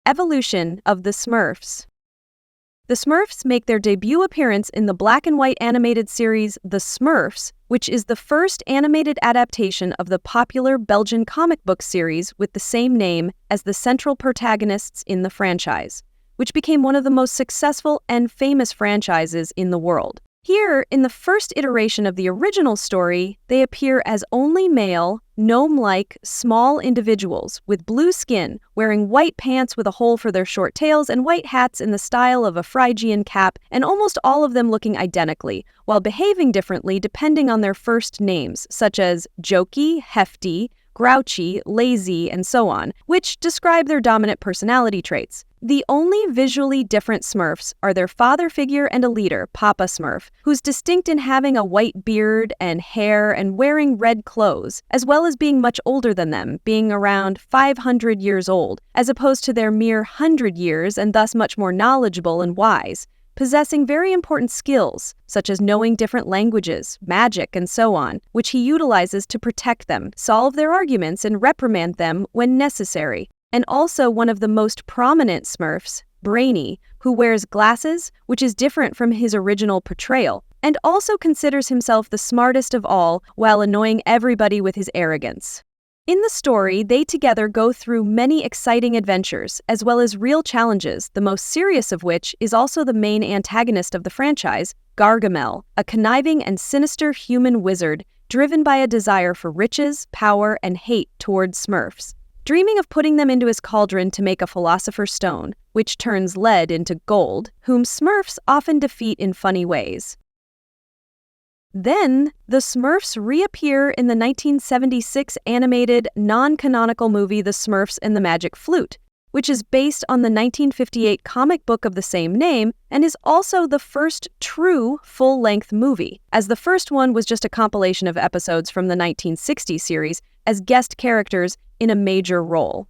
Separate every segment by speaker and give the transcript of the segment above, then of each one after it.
Speaker 1: Evolution of the Smurfs. The Smurfs make their debut appearance in the black and white animated series The Smurfs, which is the first animated adaptation of the popular Belgian comic book series with the same name as the central protagonists in the franchise, which became one of the most successful and famous franchises in the world. Here, in the first iteration of the original story, they appear as only male, gnome-like, small individuals with blue skin, wearing white pants with a hole for their short tails and white hats in the style of a Phrygian cap, and almost all of them looking identically, while behaving differently depending on their first names, such as Jokey, Hefty, Grouchy, Lazy, and so on, which describe their dominant personality traits. The only visually different Smurfs are their father figure and a leader, Papa Smurf, who's distinct in having a white beard and hair and wearing red clothes, as well as being much older than them, being around 500 years old, as opposed to their mere 100 years and thus much more knowledgeable and wise, possessing very important skills, such as knowing different languages, magic, and so on, which he utilizes to protect them, solve their arguments, and reprimand them when necessary. And also one of the most prominent Smurfs, Brainy, who wears glasses, which is different from his original portrayal, and also considers himself the smartest of all while annoying everybody with his arrogance. In the story, they together go through many exciting adventures, as well as real challenges, the most serious of which is also the main antagonist of the franchise, Gargamel, a conniving and sinister human wizard driven by a desire for riches, power, and hate towards Smurfs, dreaming of putting them into his cauldron to make a philosopher's stone, which turns lead into gold, whom Smurfs often defeat in funny ways. Then, the Smurfs reappear in the 1976 animated, non-canonical movie The Smurfs and the Magic Flute, which is based on the 1958 comic book of the same name and is also the first true full-length movie, as the first one was just a compilation of episodes from the 1960 series as guest characters in a major role.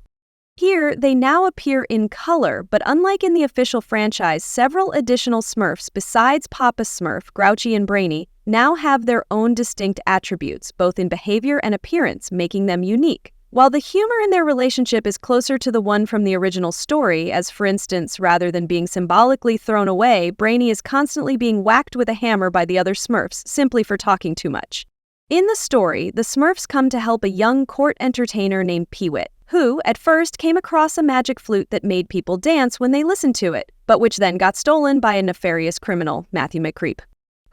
Speaker 1: Here, they now appear in color, but unlike in the official franchise, several additional Smurfs besides Papa Smurf, Grouchy, and Brainy now have their own distinct attributes, both in behavior and appearance, making them unique. While the humor in their relationship is closer to the one from the original story, as for instance, rather than being symbolically thrown away, Brainy is constantly being whacked with a hammer by the other Smurfs simply for talking too much. In the story, the Smurfs come to help a young court entertainer named Peyo, who, at first, came across a magic flute that made people dance when they listened to it, but which then got stolen by a nefarious criminal, Matthew McCreep,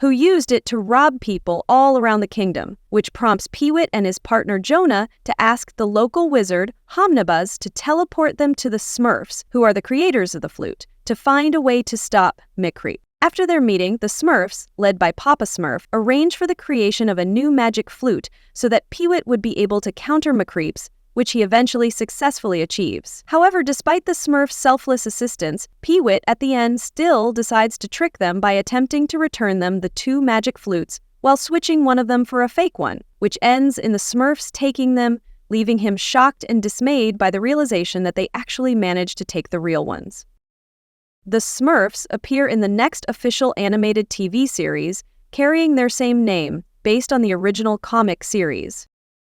Speaker 1: who used it to rob people all around the kingdom, which prompts Peyo and his partner Jonah to ask the local wizard, Hanna-Barbera, to teleport them to the Smurfs, who are the creators of the flute, to find a way to stop McCreep. After their meeting, the Smurfs, led by Papa Smurf, arrange for the creation of a new magic flute so that Peyo would be able to counter McCreep's, which he eventually successfully achieves. However, despite the Smurfs' selfless assistance, Peyo at the end still decides to trick them by attempting to return them the two magic flutes while switching one of them for a fake one, which ends in the Smurfs taking them, leaving him shocked and dismayed by the realization that they actually managed to take the real ones. The Smurfs appear in the next official animated TV series, carrying their same name, based on the original comic series.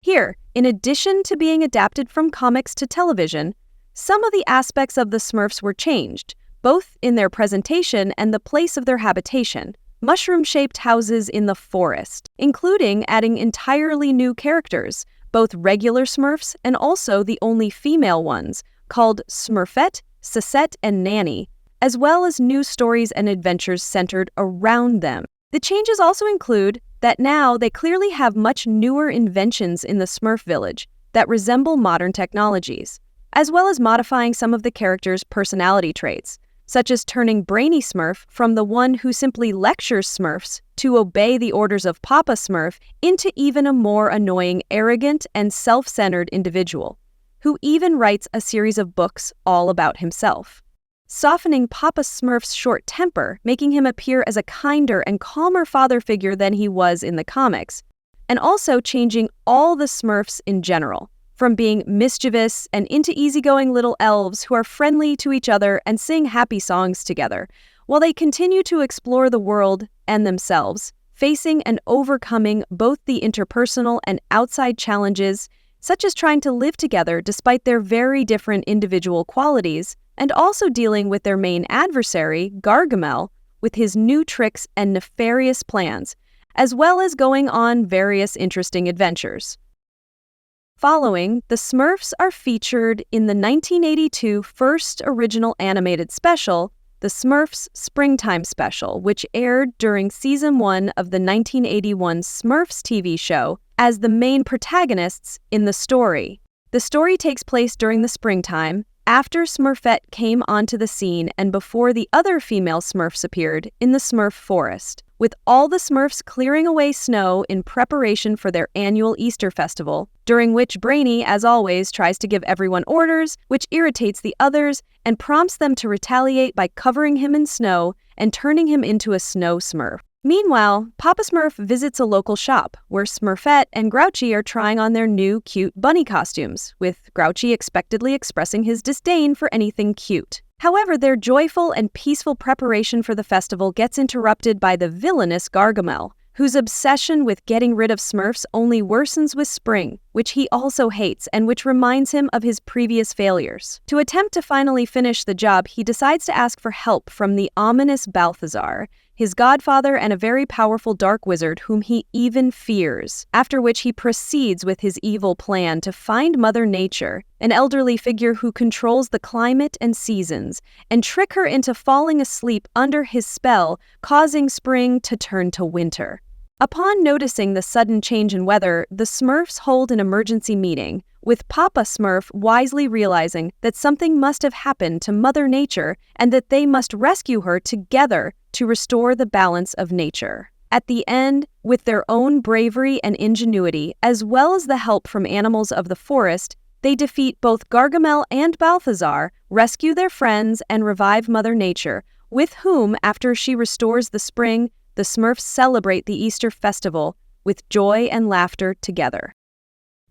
Speaker 1: Here, in addition to being adapted from comics to television, some of the aspects of the Smurfs were changed, both in their presentation and the place of their habitation, mushroom-shaped houses in the forest, including adding entirely new characters, both regular Smurfs and also the only female ones, called Smurfette, Sisette, and Nanny, as well as new stories and adventures centered around them. The changes also include that now they clearly have much newer inventions in the Smurf Village that resemble modern technologies, as well as modifying some of the characters' personality traits, such as turning Brainy Smurf from the one who simply lectures Smurfs to obey the orders of Papa Smurf into even a more annoying, arrogant, and self-centered individual, who even writes a series of books all about himself, softening Papa Smurf's short temper, making him appear as a kinder and calmer father figure than he was in the comics, and also changing all the Smurfs in general, from being mischievous and into easygoing little elves who are friendly to each other and sing happy songs together, while they continue to explore the world and themselves, facing and overcoming both the interpersonal and outside challenges, such as trying to live together despite their very different individual qualities, and also dealing with their main adversary, Gargamel, with his new tricks and nefarious plans, as well as going on various interesting adventures. Following, the Smurfs are featured in the 1982 first original animated special, the Smurfs Springtime Special, which aired during Season 1 of the 1981 Smurfs TV show as the main protagonists in the story. The story takes place during the springtime, after Smurfette came onto the scene and before the other female Smurfs appeared in the Smurf forest, with all the Smurfs clearing away snow in preparation for their annual Easter festival, during which Brainy, as always, tries to give everyone orders, which irritates the others and prompts them to retaliate by covering him in snow and turning him into a snow Smurf. Meanwhile, Papa Smurf visits a local shop where Smurfette and Grouchy are trying on their new cute bunny costumes, with Grouchy expectedly expressing his disdain for anything cute. However, their joyful and peaceful preparation for the festival gets interrupted by the villainous Gargamel, whose obsession with getting rid of Smurfs only worsens with spring, which he also hates and which reminds him of his previous failures. To attempt to finally finish the job, he decides to ask for help from the ominous Balthazar, his godfather and a very powerful dark wizard whom he even fears, after which he proceeds with his evil plan to find Mother Nature, an elderly figure who controls the climate and seasons, and trick her into falling asleep under his spell, causing spring to turn to winter. Upon noticing the sudden change in weather, the Smurfs hold an emergency meeting, with Papa Smurf wisely realizing that something must have happened to Mother Nature and that they must rescue her together to restore the balance of nature. At the end, with their own bravery and ingenuity, as well as the help from animals of the forest, they defeat both Gargamel and Balthazar, rescue their friends, and revive Mother Nature, with whom, after she restores the spring, the Smurfs celebrate the Easter festival with joy and laughter together.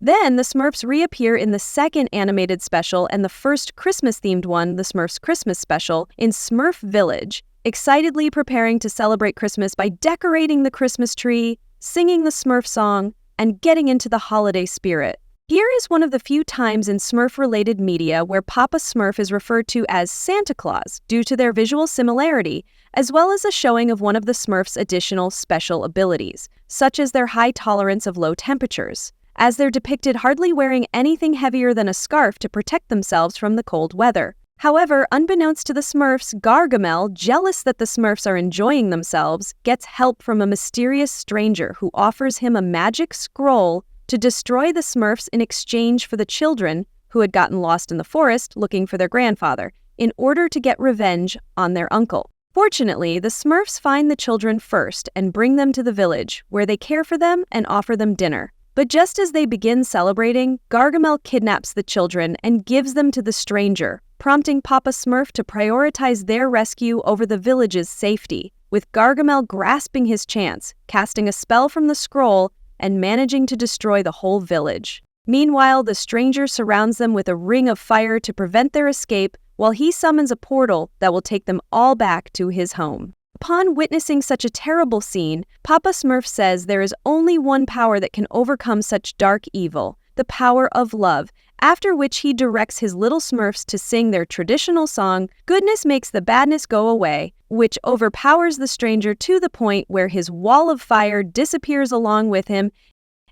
Speaker 1: Then, the Smurfs reappear in the second animated special and the first Christmas-themed one, the Smurfs Christmas Special, in Smurf Village, excitedly preparing to celebrate Christmas by decorating the Christmas tree, singing the Smurf song, and getting into the holiday spirit. Here is one of the few times in Smurf-related media where Papa Smurf is referred to as Santa Claus due to their visual similarity, as well as a showing of one of the Smurfs' additional special abilities, such as their high tolerance of low temperatures, as they're depicted hardly wearing anything heavier than a scarf to protect themselves from the cold weather. However, unbeknownst to the Smurfs, Gargamel, jealous that the Smurfs are enjoying themselves, gets help from a mysterious stranger who offers him a magic scroll to destroy the Smurfs in exchange for the children who had gotten lost in the forest looking for their grandfather, in order to get revenge on their uncle. Fortunately, the Smurfs find the children first and bring them to the village, where they care for them and offer them dinner. But just as they begin celebrating, Gargamel kidnaps the children and gives them to the stranger, prompting Papa Smurf to prioritize their rescue over the village's safety, with Gargamel grasping his chance, casting a spell from the scroll, and managing to destroy the whole village. Meanwhile, the stranger surrounds them with a ring of fire to prevent their escape, while he summons a portal that will take them all back to his home. Upon witnessing such a terrible scene, Papa Smurf says there is only one power that can overcome such dark evil, the power of love, after which he directs his little Smurfs to sing their traditional song, "Goodness Makes the Badness Go Away," which overpowers the stranger to the point where his wall of fire disappears along with him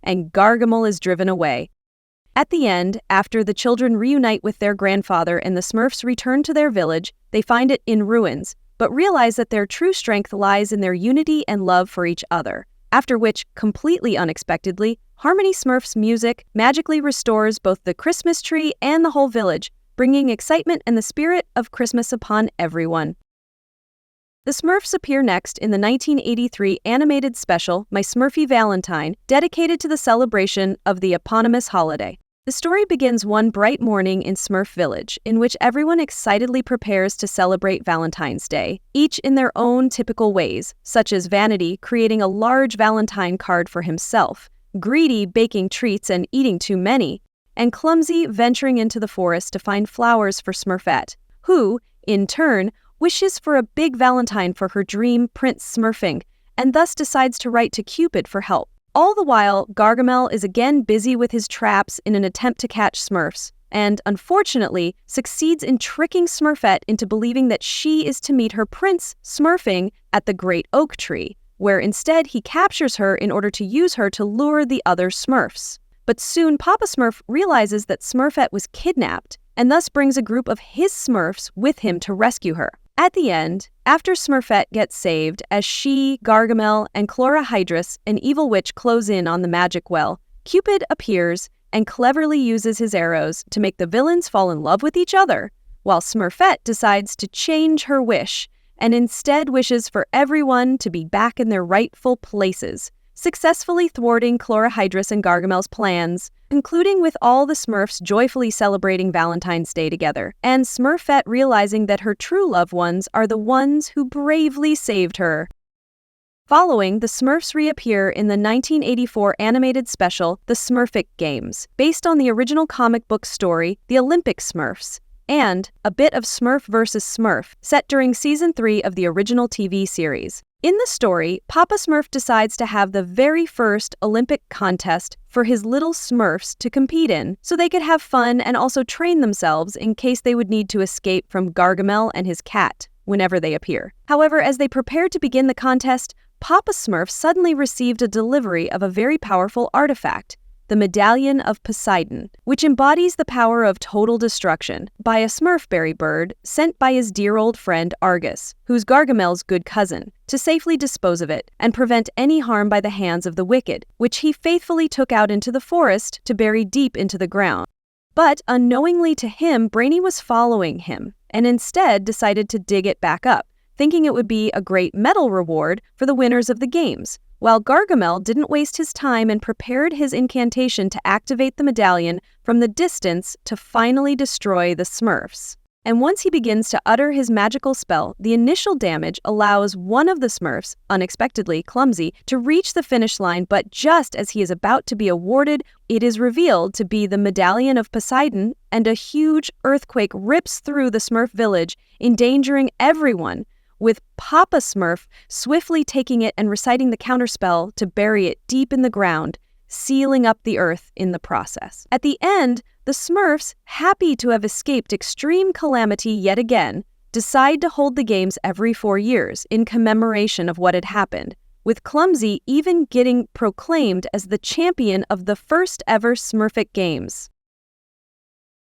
Speaker 1: and Gargamel is driven away. At the end, after the children reunite with their grandfather and the Smurfs return to their village, they find it in ruins, but realize that their true strength lies in their unity and love for each other, after which, completely unexpectedly, Harmony Smurf's music magically restores both the Christmas tree and the whole village, bringing excitement and the spirit of Christmas upon everyone. The Smurfs appear next in the 1983 animated special, My Smurfy Valentine, dedicated to the celebration of the eponymous holiday. The story begins one bright morning in Smurf Village, in which everyone excitedly prepares to celebrate Valentine's Day, each in their own typical ways, such as Vanity creating a large Valentine card for himself, Greedy baking treats and eating too many, and Clumsy venturing into the forest to find flowers for Smurfette, who, in turn, wishes for a big Valentine for her dream Prince Smurfing, and thus decides to write to Cupid for help. All the while, Gargamel is again busy with his traps in an attempt to catch Smurfs, and, unfortunately, succeeds in tricking Smurfette into believing that she is to meet her prince, Smurfing, at the Great Oak Tree, where instead he captures her in order to use her to lure the other Smurfs. But soon Papa Smurf realizes that Smurfette was kidnapped, and thus brings a group of his Smurfs with him to rescue her. At the end, after Smurfette gets saved, as she, Gargamel, and Chlorhydrus, an evil witch, close in on the magic well, Cupid appears and cleverly uses his arrows to make the villains fall in love with each other, while Smurfette decides to change her wish and instead wishes for everyone to be back in their rightful places, successfully thwarting Chlorhydrus and Gargamel's plans, concluding with all the Smurfs joyfully celebrating Valentine's Day together, and Smurfette realizing that her true loved ones are the ones who bravely saved her. Following, the Smurfs reappear in the 1984 animated special The Smurfic Games, based on the original comic book story The Olympic Smurfs, and a bit of Smurf vs. Smurf, set during Season 3 of the original TV series. In the story, Papa Smurf decides to have the very first Olympic contest for his little Smurfs to compete in, so they could have fun and also train themselves in case they would need to escape from Gargamel and his cat whenever they appear. However, as they prepared to begin the contest, Papa Smurf suddenly received a delivery of a very powerful artifact, the Medallion of Poseidon, which embodies the power of total destruction, by a Smurfberry bird sent by his dear old friend Argus, who's Gargamel's good cousin, to safely dispose of it and prevent any harm by the hands of the wicked, which he faithfully took out into the forest to bury deep into the ground. But unknowingly to him, Brainy was following him, and instead decided to dig it back up, thinking it would be a great medal reward for the winners of the games, while Gargamel didn't waste his time and prepared his incantation to activate the medallion from the distance to finally destroy the Smurfs. And once he begins to utter his magical spell, the initial damage allows one of the Smurfs, unexpectedly Clumsy, to reach the finish line, but just as he is about to be awarded, it is revealed to be the Medallion of Poseidon, and a huge earthquake rips through the Smurf Village, endangering everyone, with Papa Smurf swiftly taking it and reciting the counterspell to bury it deep in the ground, sealing up the earth in the process. At the end, the Smurfs, happy to have escaped extreme calamity yet again, decide to hold the games every 4 years in commemoration of what had happened, with Clumsy even getting proclaimed as the champion of the first ever Smurfic Games.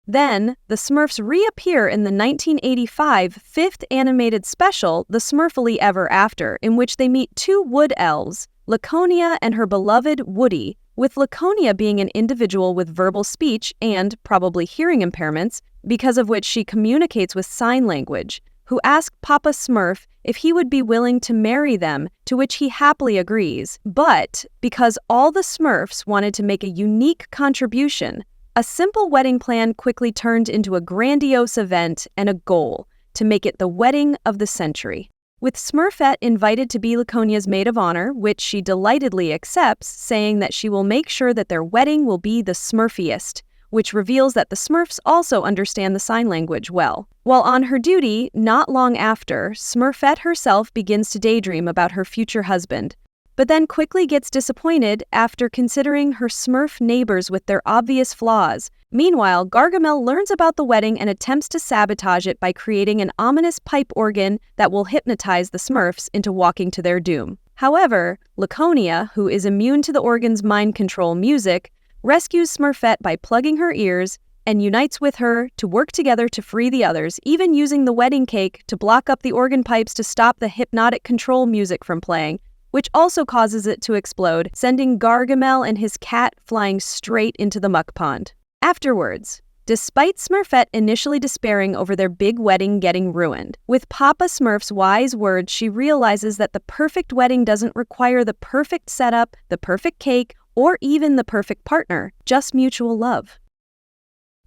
Speaker 1: Then, the Smurfs reappear in the 1985 fifth animated special, The Smurfily Ever After, in which they meet 2 wood elves, Laconia and her beloved Woody, with Laconia being an individual with verbal speech and probably hearing impairments, because of which she communicates with sign language, who ask Papa Smurf if he would be willing to marry them, to which he happily agrees. But, because all the Smurfs wanted to make a unique contribution, a simple wedding plan quickly turned into a grandiose event and a goal to make it the wedding of the century. With Smurfette invited to be Laconia's maid of honor, which she delightedly accepts, saying that she will make sure that their wedding will be the Smurfiest, which reveals that the Smurfs also understand the sign language well. While on her duty, not long after, Smurfette herself begins to daydream about her future husband, but then quickly gets disappointed after considering her Smurf neighbors with their obvious flaws. Meanwhile, Gargamel learns about the wedding and attempts to sabotage it by creating an ominous pipe organ that will hypnotize the Smurfs into walking to their doom. However, Laconia, who is immune to the organ's mind control music, rescues Smurfette by plugging her ears and unites with her to work together to free the others, even using the wedding cake to block up the organ pipes to stop the hypnotic control music from playing, which also causes it to explode, sending Gargamel and his cat flying straight into the muck pond. Afterwards, despite Smurfette initially despairing over their big wedding getting ruined, with Papa Smurf's wise words, she realizes that the perfect wedding doesn't require the perfect setup, the perfect cake, or even the perfect partner, just mutual love.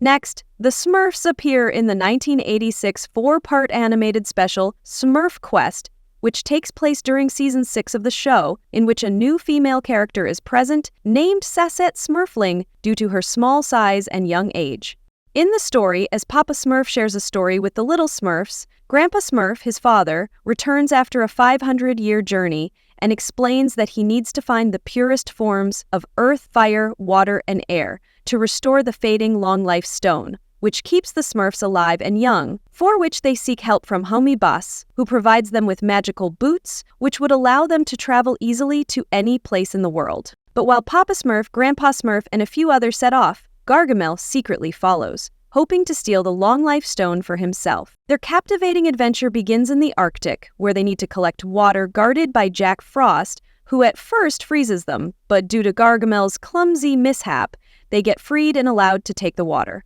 Speaker 1: Next, the Smurfs appear in the 1986 4-part animated special Smurfquest, which takes place during Season 6 of the show, in which a new female character is present, named Sassette Smurfling due to her small size and young age. In the story, as Papa Smurf shares a story with the little Smurfs, Grandpa Smurf, his father, returns after a 500-year journey and explains that he needs to find the purest forms of earth, fire, water, and air to restore the fading long-life stone, which keeps the Smurfs alive and young, for which they seek help from Homie Boss, who provides them with magical boots, which would allow them to travel easily to any place in the world. But while Papa Smurf, Grandpa Smurf, and a few others set off, Gargamel secretly follows, hoping to steal the long-life stone for himself. Their captivating adventure begins in the Arctic, where they need to collect water guarded by Jack Frost, who at first freezes them, but due to Gargamel's clumsy mishap, they get freed and allowed to take the water.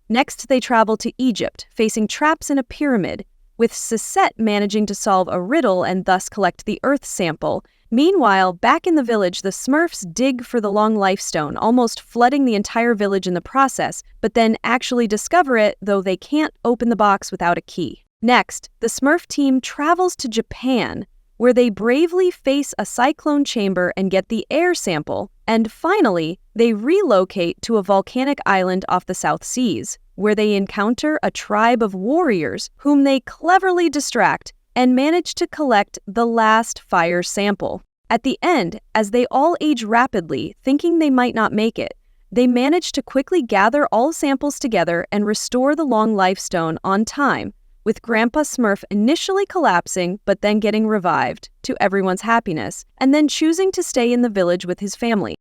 Speaker 1: Next, they travel to Egypt, facing traps in a pyramid, with Suzette managing to solve a riddle and thus collect the Earth sample. Meanwhile, back in the village, the Smurfs dig for the long life stone, almost flooding the entire village in the process, but then actually discover it, though they can't open the box without a key. Next, the Smurf team travels to Japan, where they bravely face a cyclone chamber and get the air sample, and finally, they relocate to a volcanic island off the South Seas, where they encounter a tribe of warriors whom they cleverly distract and manage to collect the last fire sample. At the end, as they all age rapidly, thinking they might not make it, they manage to quickly gather all samples together and restore the long life stone on time, with Grandpa Smurf initially collapsing but then getting revived, to everyone's happiness, and then choosing to stay in the village with his family.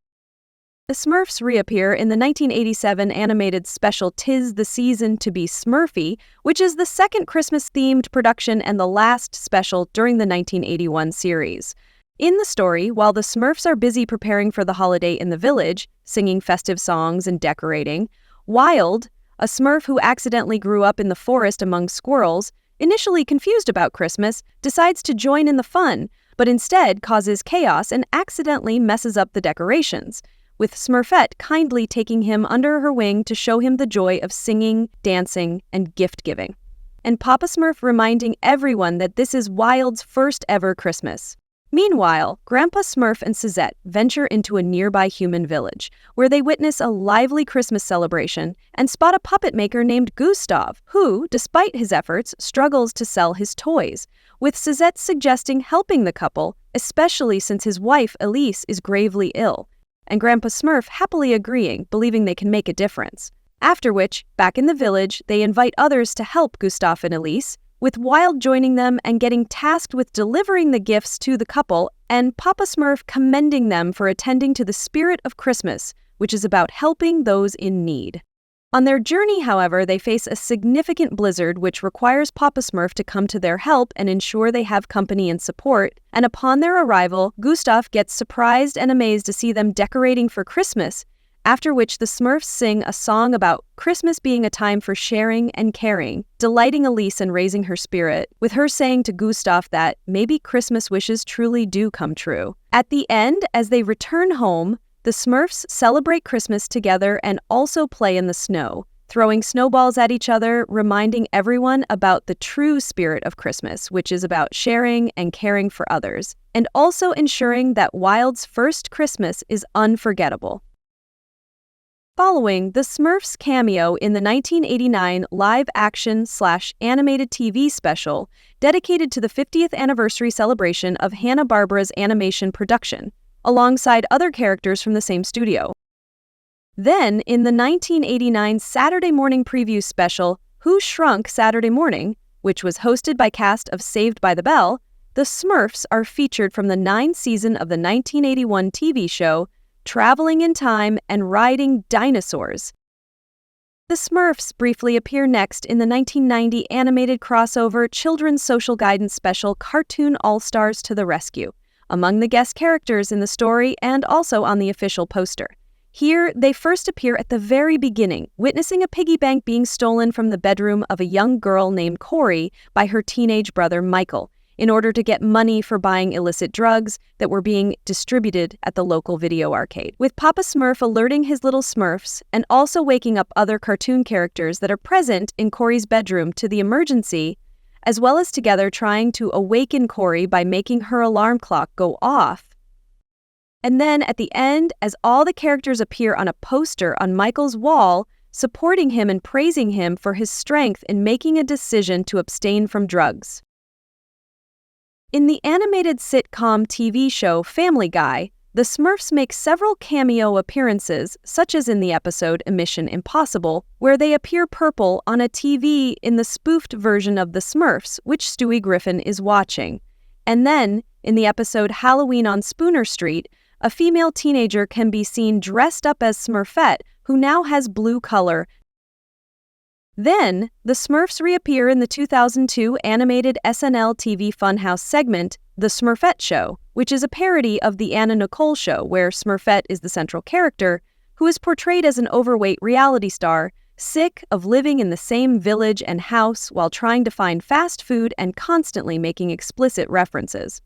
Speaker 1: The Smurfs reappear in the 1987 animated special 'Tis the Season to Be Smurfy, which is the second Christmas-themed production and the last special during the 1981 series. In the story, while the Smurfs are busy preparing for the holiday in the village, singing festive songs and decorating, Wild, a Smurf who accidentally grew up in the forest among squirrels, initially confused about Christmas, decides to join in the fun, but instead causes chaos and accidentally messes up the decorations, with Smurfette kindly taking him under her wing to show him the joy of singing, dancing, and gift-giving. And Papa Smurf reminding everyone that this is Wild's first ever Christmas. Meanwhile, Grandpa Smurf and Suzette venture into a nearby human village, where they witness a lively Christmas celebration and spot a puppet maker named Gustav, who, despite his efforts, struggles to sell his toys, with Suzette suggesting helping the couple, especially since his wife, Elise, is gravely ill, and Grandpa Smurf happily agreeing, believing they can make a difference. After which, back in the village, they invite others to help Gustav and Elise, with Wild joining them and getting tasked with delivering the gifts to the couple, and Papa Smurf commending them for attending to the spirit of Christmas, which is about helping those in need. On their journey, however, they face a significant blizzard which requires Papa Smurf to come to their help and ensure they have company and support, and upon their arrival, Gustav gets surprised and amazed to see them decorating for Christmas, after which the Smurfs sing a song about Christmas being a time for sharing and caring, delighting Elise and raising her spirit, with her saying to Gustav that maybe Christmas wishes truly do come true. At the end, as they return home, the Smurfs celebrate Christmas together and also play in the snow, throwing snowballs at each other, reminding everyone about the true spirit of Christmas, which is about sharing and caring for others, and also ensuring that Wild's first Christmas is unforgettable. Following the Smurfs' cameo in the 1989 live-action/animated TV special dedicated to the 50th anniversary celebration of Hanna-Barbera's animation production, alongside other characters from the same studio. Then, in the 1989 Saturday morning preview special Who Shrunk Saturday Morning, which was hosted by cast of Saved by the Bell, the Smurfs are featured from the 9th season of the 1981 TV show, traveling in time and riding dinosaurs. The Smurfs briefly appear next in the 1990 animated crossover children's social guidance special Cartoon All-Stars to the Rescue, among the guest characters in the story and also on the official poster. Here, they first appear at the very beginning, witnessing a piggy bank being stolen from the bedroom of a young girl named Corey by her teenage brother Michael, in order to get money for buying illicit drugs that were being distributed at the local video arcade, with Papa Smurf alerting his little Smurfs and also waking up other cartoon characters that are present in Corey's bedroom to the emergency, as well as together trying to awaken Corey by making her alarm clock go off. And then at the end, as all the characters appear on a poster on Michael's wall, supporting him and praising him for his strength in making a decision to abstain from drugs. In the animated sitcom TV show Family Guy, the Smurfs make several cameo appearances, such as in the episode Mission Impossible, where they appear purple on a TV in the spoofed version of the Smurfs, which Stewie Griffin is watching. And then, in the episode Halloween on Spooner Street, a female teenager can be seen dressed up as Smurfette, who now has blue color. Then, the Smurfs reappear in the 2002 animated SNL TV Funhouse segment, The Smurfette Show, which is a parody of The Anna Nicole Show, where Smurfette is the central character, who is portrayed as an overweight reality star, sick of living in the same village and house while trying to find fast food and constantly making explicit references.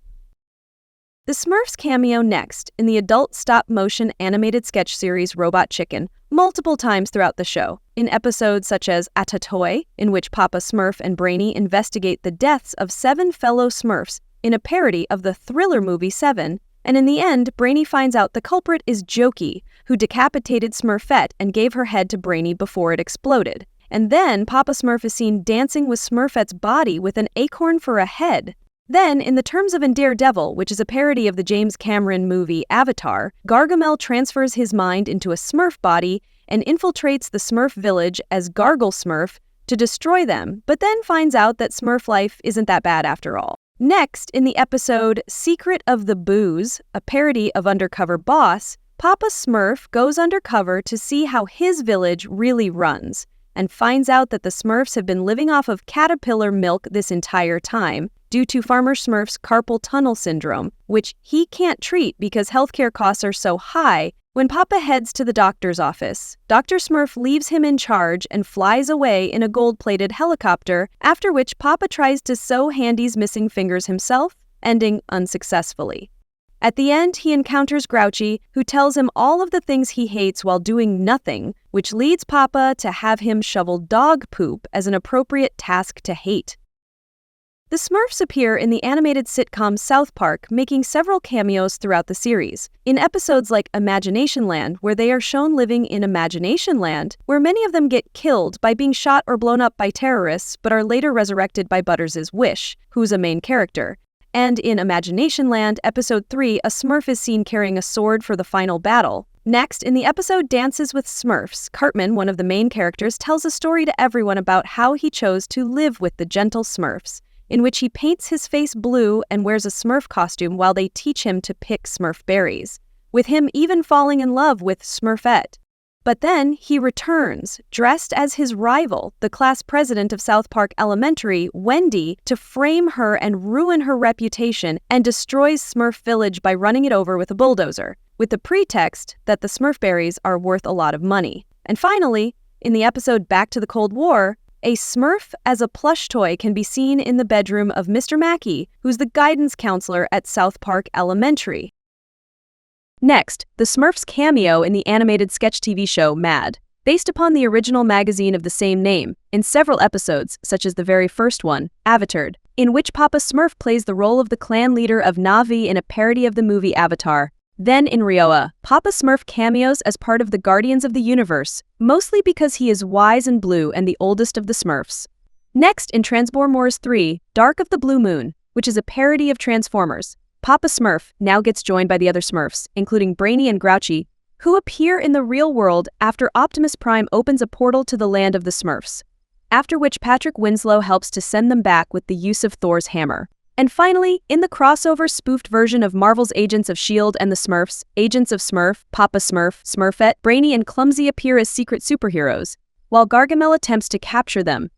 Speaker 1: The Smurfs cameo next in the adult stop-motion animated sketch series Robot Chicken multiple times throughout the show, in episodes such as Atatoy, in which Papa Smurf and Brainy investigate the deaths of 7 fellow Smurfs in a parody of the thriller movie Seven, and in the end, Brainy finds out the culprit is Jokey, who decapitated Smurfette and gave her head to Brainy before it exploded. And then Papa Smurf is seen dancing with Smurfette's body with an acorn for a head. Then, in the terms of Daredevil, which is a parody of the James Cameron movie Avatar, Gargamel transfers his mind into a Smurf body and infiltrates the Smurf Village as Gargle Smurf to destroy them, but then finds out that Smurf life isn't that bad after all. Next, in the episode Secret of the Booze, a parody of Undercover Boss, Papa Smurf goes undercover to see how his village really runs, and finds out that the Smurfs have been living off of caterpillar milk this entire time, due to Farmer Smurf's carpal tunnel syndrome, which he can't treat because healthcare costs are so high. When Papa heads to the doctor's office, Dr. Smurf leaves him in charge and flies away in a gold-plated helicopter, after which Papa tries to sew Handy's missing fingers himself, ending unsuccessfully. At the end, he encounters Grouchy, who tells him all of the things he hates while doing nothing, which leads Papa to have him shovel dog poop as an appropriate task to hate. The Smurfs appear in the animated sitcom South Park, making several cameos throughout the series. In episodes like Imagination Land, where they are shown living in Imagination Land, where many of them get killed by being shot or blown up by terrorists, but are later resurrected by Butters' Wish, who's a main character. And in Imagination Land, episode 3, a Smurf is seen carrying a sword for the final battle. Next, in the episode Dances with Smurfs, Cartman, one of the main characters, tells a story to everyone about how he chose to live with the gentle Smurfs, in which he paints his face blue and wears a Smurf costume while they teach him to pick Smurf berries, with him even falling in love with Smurfette. But then he returns, dressed as his rival, the class president of South Park Elementary, Wendy, to frame her and ruin her reputation, and destroys Smurf Village by running it over with a bulldozer, with the pretext that the Smurf berries are worth a lot of money. And finally, in the episode Back to the Cold War, a Smurf as a plush toy can be seen in the bedroom of Mr. Mackey, who's the guidance counselor at South Park Elementary. Next, the Smurfs cameo in the animated sketch TV show Mad, based upon the original magazine of the same name, in several episodes, such as the very first one, Avatar, in which Papa Smurf plays the role of the clan leader of Na'vi in a parody of the movie Avatar. Then in Rioa, Papa Smurf cameos as part of the Guardians of the Universe, mostly because he is wise and blue and the oldest of the Smurfs. Next, in Transformers 3, Dark of the Blue Moon, which is a parody of Transformers, Papa Smurf now gets joined by the other Smurfs, including Brainy and Grouchy, who appear in the real world after Optimus Prime opens a portal to the land of the Smurfs, after which Patrick Winslow helps to send them back with the use of Thor's hammer. And finally, in the crossover spoofed version of Marvel's Agents of S.H.I.E.L.D. and the Smurfs, Agents of Smurf, Papa Smurf, Smurfette, Brainy and Clumsy appear as secret superheroes, while Gargamel attempts to capture them.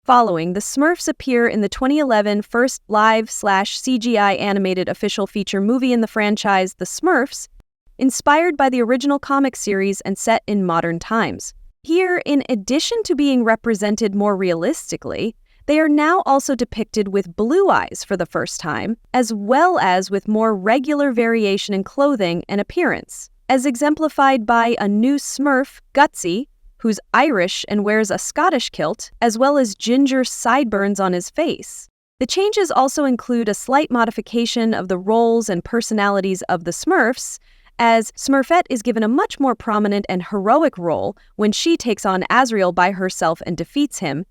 Speaker 1: Following, the Smurfs appear in the 2011 first live/CGI animated official feature movie in the franchise, The Smurfs, inspired by the original comic series and set in modern times. Here, in addition to being represented more realistically, they are now also depicted with blue eyes for the first time, as well as with more regular variation in clothing and appearance, as exemplified by a new Smurf, Gutsy, who's Irish and wears a Scottish kilt, as well as ginger sideburns on his face. The changes also include a slight modification of the roles and personalities of the Smurfs, as Smurfette is given a much more prominent and heroic role when she takes on Azrael by herself and defeats him,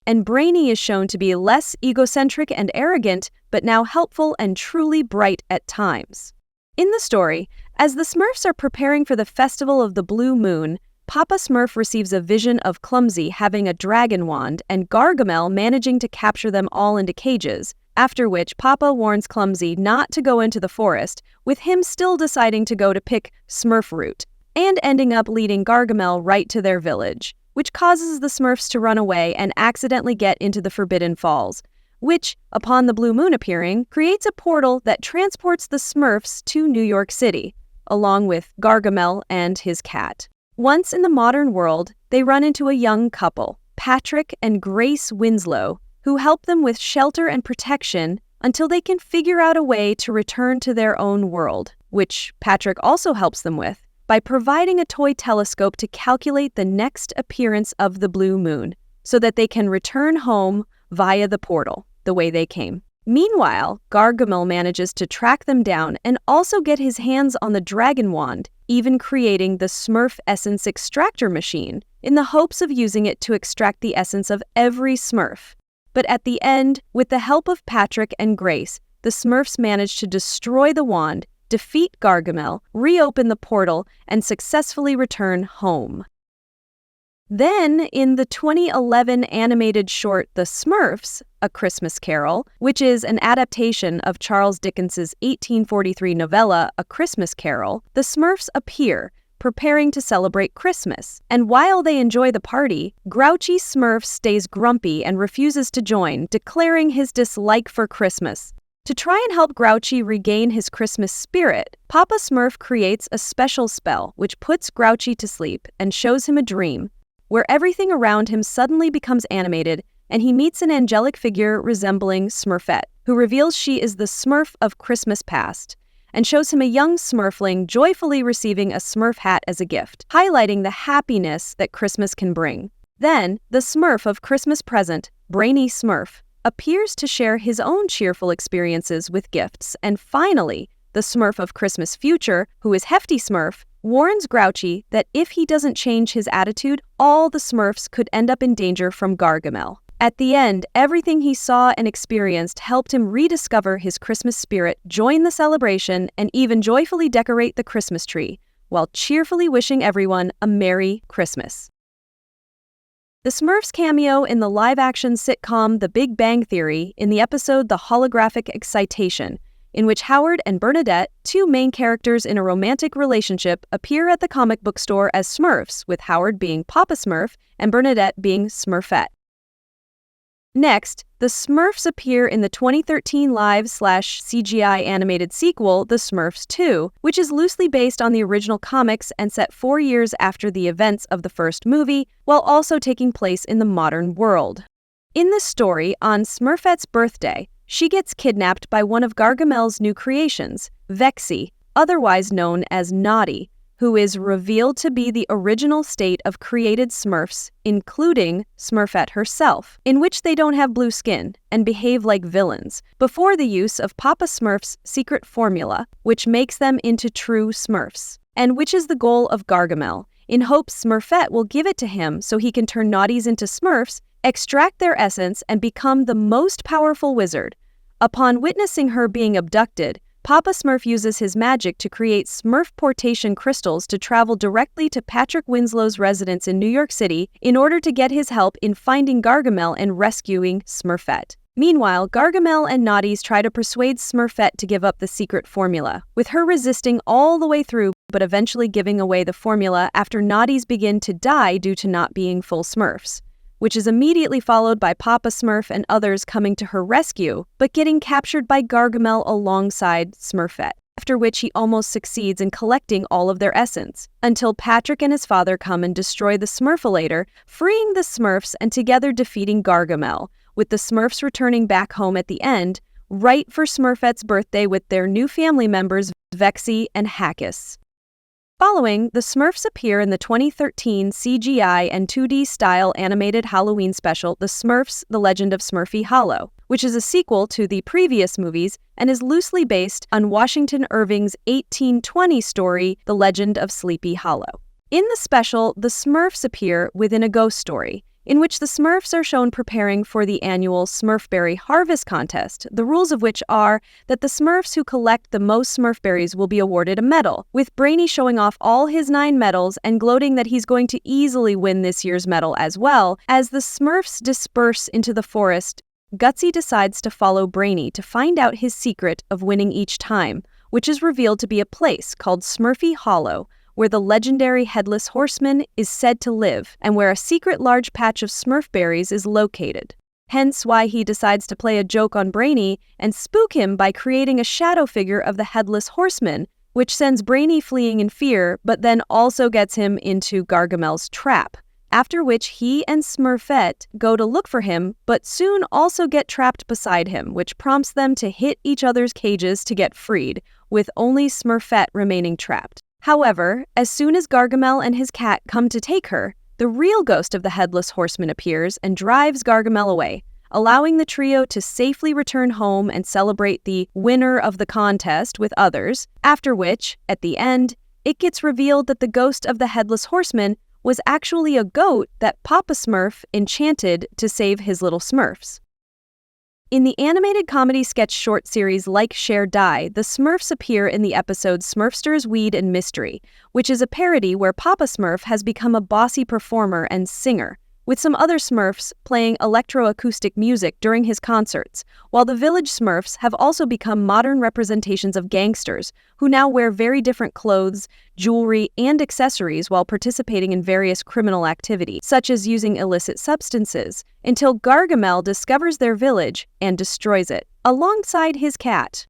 Speaker 1: and Brainy is shown to be less egocentric and arrogant, but now helpful and truly bright at times. In the story, as the Smurfs are preparing for the Festival of the Blue Moon, Papa Smurf receives a vision of Clumsy having a dragon wand and Gargamel managing to capture them all into cages, after which Papa warns Clumsy not to go into the forest, with him still deciding to go to pick Smurf root, and ending up leading Gargamel right to their village, which causes the Smurfs to run away and accidentally get into the Forbidden Falls, which, upon the blue moon appearing, creates a portal that transports the Smurfs to New York City, along with Gargamel and his cat. Once in the modern world, they run into a young couple, Patrick and Grace Winslow, who help them with shelter and protection until they can figure out a way to return to their own world, which Patrick also helps them with, by providing a toy telescope to calculate the next appearance of the blue moon, so that they can return home via the portal, the way they came. Meanwhile, Gargamel manages to track them down and also get his hands on the dragon wand, even creating the Smurf Essence Extractor machine, in the hopes of using it to extract the essence of every Smurf. But at the end, with the help of Patrick and Grace, the Smurfs manage to destroy the wand, defeat Gargamel, reopen the portal, and successfully return home. Then, in the 2011 animated short The Smurfs, A Christmas Carol, which is an adaptation of Charles Dickens's 1843 novella A Christmas Carol, the Smurfs appear, preparing to celebrate Christmas. And while they enjoy the party, grouchy Smurf stays grumpy and refuses to join, declaring his dislike for Christmas. To try and help Grouchy regain his Christmas spirit, Papa Smurf creates a special spell which puts Grouchy to sleep and shows him a dream, where everything around him suddenly becomes animated and he meets an angelic figure resembling Smurfette, who reveals she is the Smurf of Christmas past, and shows him a young Smurfling joyfully receiving a Smurf hat as a gift, highlighting the happiness that Christmas can bring. Then, the Smurf of Christmas present, Brainy Smurf, appears to share his own cheerful experiences with gifts, and finally, the Smurf of Christmas future, who is Hefty Smurf, warns Grouchy that if he doesn't change his attitude, all the Smurfs could end up in danger from Gargamel. At the end, everything he saw and experienced helped him rediscover his Christmas spirit, join the celebration, and even joyfully decorate the Christmas tree, while cheerfully wishing everyone a Merry Christmas. The Smurfs cameo in the live-action sitcom The Big Bang Theory in the episode The Holographic Excitation, in which Howard and Bernadette, two main characters in a romantic relationship, appear at the comic book store as Smurfs, with Howard being Papa Smurf and Bernadette being Smurfette. Next, the Smurfs appear in the 2013 live/CGI animated sequel, The Smurfs 2, which is loosely based on the original comics and set 4 years after the events of the first movie, while also taking place in the modern world. In the story, on Smurfette's birthday, she gets kidnapped by one of Gargamel's new creations, Vexy, otherwise known as Naughty, who is revealed to be the original state of created Smurfs, including Smurfette herself, in which they don't have blue skin and behave like villains, before the use of Papa Smurf's secret formula, which makes them into true Smurfs, and which is the goal of Gargamel, in hopes Smurfette will give it to him so he can turn Naughties into Smurfs, extract their essence, and become the most powerful wizard. Upon witnessing her being abducted, Papa Smurf uses his magic to create Smurfportation crystals to travel directly to Patrick Winslow's residence in New York City in order to get his help in finding Gargamel and rescuing Smurfette. Meanwhile, Gargamel and Naughties try to persuade Smurfette to give up the secret formula, with her resisting all the way through but eventually giving away the formula after Naughties begin to die due to not being full Smurfs, which is immediately followed by Papa Smurf and others coming to her rescue, but getting captured by Gargamel alongside Smurfette, after which he almost succeeds in collecting all of their essence, until Patrick and his father come and destroy the Smurfilator, freeing the Smurfs and together defeating Gargamel, with the Smurfs returning back home at the end, right for Smurfette's birthday with their new family members Vexy and Hackus. Following, the Smurfs appear in the 2013 CGI and 2D style animated Halloween special The Smurfs: The Legend of Smurfy Hollow, which is a sequel to the previous movies and is loosely based on Washington Irving's 1820 story The Legend of Sleepy Hollow. In the special, the Smurfs appear within a ghost story, in which the Smurfs are shown preparing for the annual Smurfberry Harvest Contest, the rules of which are that the Smurfs who collect the most Smurfberries will be awarded a medal, with Brainy showing off all his 9 medals and gloating that he's going to easily win this year's medal as well. As the Smurfs disperse into the forest, Gutsy decides to follow Brainy to find out his secret of winning each time, which is revealed to be a place called Smurfy Hollow, where the legendary Headless Horseman is said to live and where a secret large patch of Smurfberries is located. Hence why he decides to play a joke on Brainy and spook him by creating a shadow figure of the Headless Horseman, which sends Brainy fleeing in fear, but then also gets him into Gargamel's trap, after which he and Smurfette go to look for him, but soon also get trapped beside him, which prompts them to hit each other's cages to get freed, with only Smurfette remaining trapped. However, as soon as Gargamel and his cat come to take her, the real ghost of the Headless Horseman appears and drives Gargamel away, allowing the trio to safely return home and celebrate the winner of the contest with others, after which, at the end, it gets revealed that the ghost of the Headless Horseman was actually a goat that Papa Smurf enchanted to save his little Smurfs. In the animated comedy sketch short series Like, Share, Die, the Smurfs appear in the episode Smurfsters, Weed, and Mystery, which is a parody where Papa Smurf has become a bossy performer and singer, with some other Smurfs playing electroacoustic music during his concerts, while the village Smurfs have also become modern representations of gangsters, who now wear very different clothes, jewelry, and accessories while participating in various criminal activities, such as using illicit substances, until Gargamel discovers their village and destroys it, alongside his cat.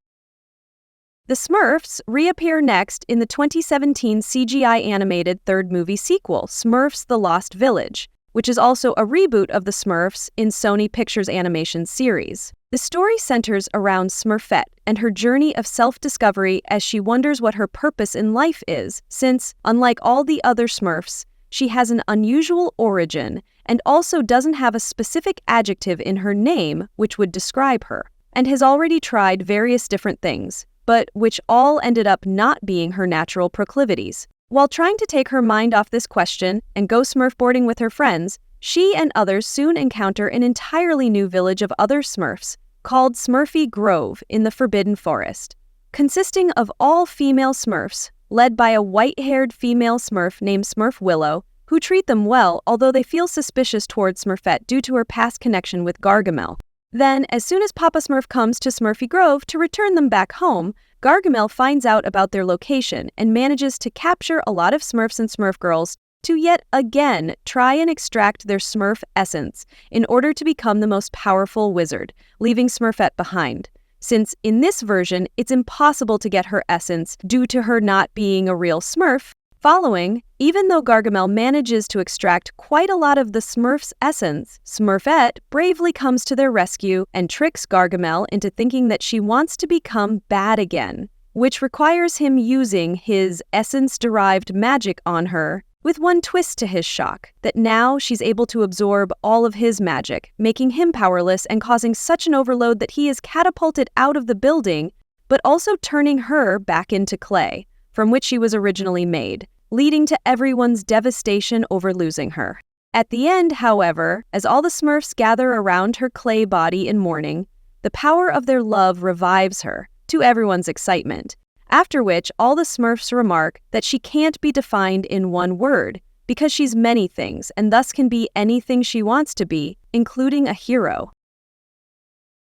Speaker 1: The Smurfs reappear next in the 2017 CGI animated third movie sequel, Smurfs: The Lost Village, which is also a reboot of the Smurfs in Sony Pictures Animation series. The story centers around Smurfette and her journey of self-discovery as she wonders what her purpose in life is, since, unlike all the other Smurfs, she has an unusual origin and also doesn't have a specific adjective in her name which would describe her, and has already tried various different things, but which all ended up not being her natural proclivities. While trying to take her mind off this question and go Smurfboarding with her friends, she and others soon encounter an entirely new village of other Smurfs called Smurfy Grove in the Forbidden Forest, consisting of all female Smurfs, led by a white-haired female Smurf named Smurf Willow, who treat them well, although they feel suspicious towards Smurfette due to her past connection with Gargamel. Then, as soon as Papa Smurf comes to Smurfy Grove to return them back home, Gargamel finds out about their location and manages to capture a lot of Smurfs and Smurf girls to yet again try and extract their Smurf essence in order to become the most powerful wizard, leaving Smurfette behind, since in this version it's impossible to get her essence due to her not being a real Smurf. Following, even though Gargamel manages to extract quite a lot of the Smurf's essence, Smurfette bravely comes to their rescue and tricks Gargamel into thinking that she wants to become bad again, which requires him using his essence-derived magic on her, with one twist to his shock, that now she's able to absorb all of his magic, making him powerless and causing such an overload that he is catapulted out of the building, but also turning her back into clay, from which she was originally made, leading to everyone's devastation over losing her. At the end, however, as all the Smurfs gather around her clay body in mourning, the power of their love revives her, to everyone's excitement, after which all the Smurfs remark that she can't be defined in one word, because she's many things and thus can be anything she wants to be, including a hero.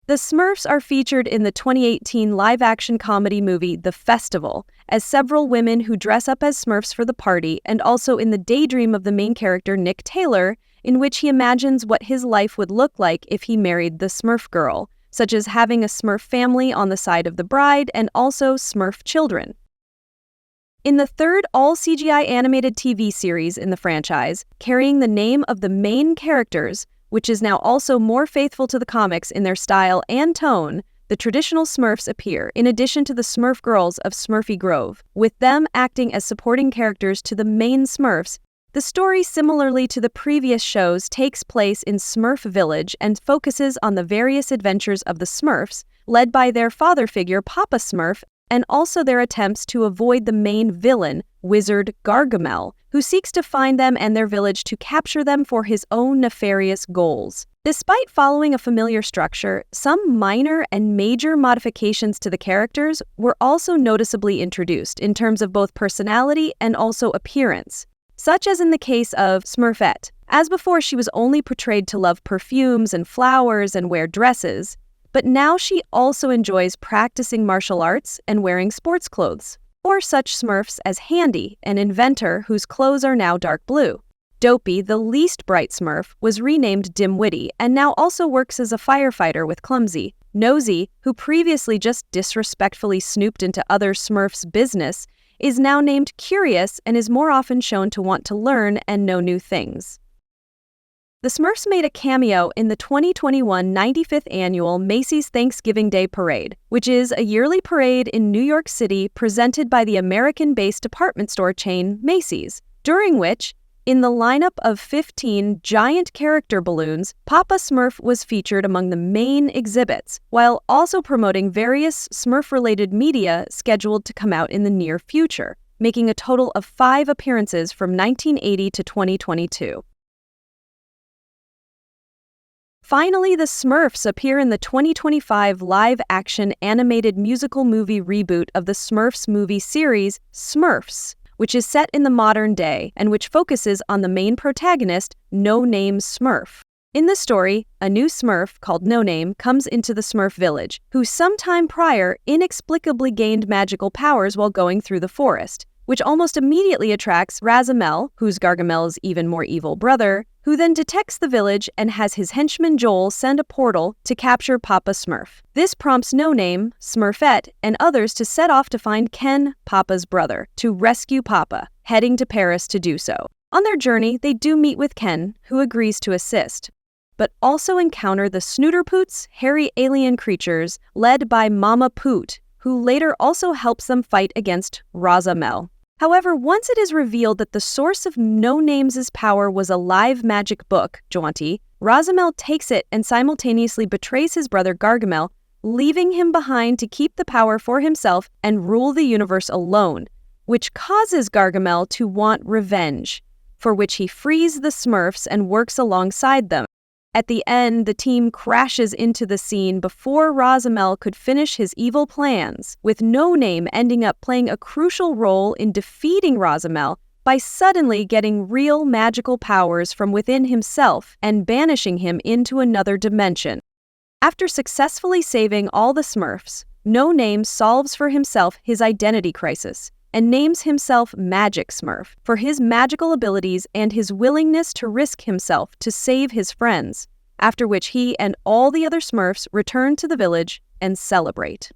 Speaker 1: The Smurfs are featured in the 2018 live-action comedy movie The Festival as several women who dress up as Smurfs for the party, and also in the daydream of the main character Nick Taylor, in which he imagines what his life would look like if he married the Smurf girl, such as having a Smurf family on the side of the bride and also Smurf children. In the third all-CGI animated TV series in the franchise, carrying the name of the main characters, which is now also more faithful to the comics in their style and tone, the traditional Smurfs appear, in addition to the Smurf girls of Smurfy Grove, with them acting as supporting characters to the main Smurfs. The story, similarly to the previous shows, takes place in Smurf Village and focuses on the various adventures of the Smurfs, led by their father figure Papa Smurf, and also their attempts to avoid the main villain, wizard Gargamel, who seeks to find them and their village to capture them for his own nefarious goals. Despite following a familiar structure, some minor and major modifications to the characters were also noticeably introduced in terms of both personality and also appearance, such as in the case of Smurfette. As before, she was only portrayed to love perfumes and flowers and wear dresses, but now she also enjoys practicing martial arts and wearing sports clothes. Or such Smurfs as Handy, an inventor whose clothes are now dark blue. Dopey, the least bright Smurf, was renamed Dim-Witty and now also works as a firefighter with Clumsy. Nosy, who previously just disrespectfully snooped into other Smurfs' business, is now named Curious and is more often shown to want to learn and know new things. The Smurfs made a cameo in the 2021 95th annual Macy's Thanksgiving Day Parade, which is a yearly parade in New York City presented by the American-based department store chain Macy's, during which, in the lineup of 15 giant character balloons, Papa Smurf was featured among the main exhibits, while also promoting various Smurf-related media scheduled to come out in the near future, making a total of 5 appearances from 1980 to 2022. Finally, the Smurfs appear in the 2025 live-action animated musical movie reboot of the Smurfs movie series, Smurfs, which is set in the modern day and which focuses on the main protagonist, No Name Smurf. In the story, a new Smurf called No Name comes into the Smurf Village, who sometime prior inexplicably gained magical powers while going through the forest, which almost immediately attracts Azrael, who's Gargamel's even more evil brother, who then detects the village and has his henchman Joel send a portal to capture Papa Smurf. This prompts No Name, Smurfette, and others to set off to find Ken, Papa's brother, to rescue Papa, heading to Paris to do so. On their journey, they do meet with Ken, who agrees to assist, but also encounter the Snooterpoots, hairy alien creatures led by Mama Poot, who later also helps them fight against Azrael. However, once it is revealed that the source of No Name's power was a live magic book, Jaunty, Azrael takes it and simultaneously betrays his brother Gargamel, leaving him behind to keep the power for himself and rule the universe alone, which causes Gargamel to want revenge, for which he frees the Smurfs and works alongside them. At the end, the team crashes into the scene before Azrael could finish his evil plans, with No Name ending up playing a crucial role in defeating Azrael by suddenly getting real magical powers from within himself and banishing him into another dimension. After successfully saving all the Smurfs, No Name solves for himself his identity crisis and names himself Magic Smurf for his magical abilities and his willingness to risk himself to save his friends, after which he and all the other Smurfs return to the village and celebrate.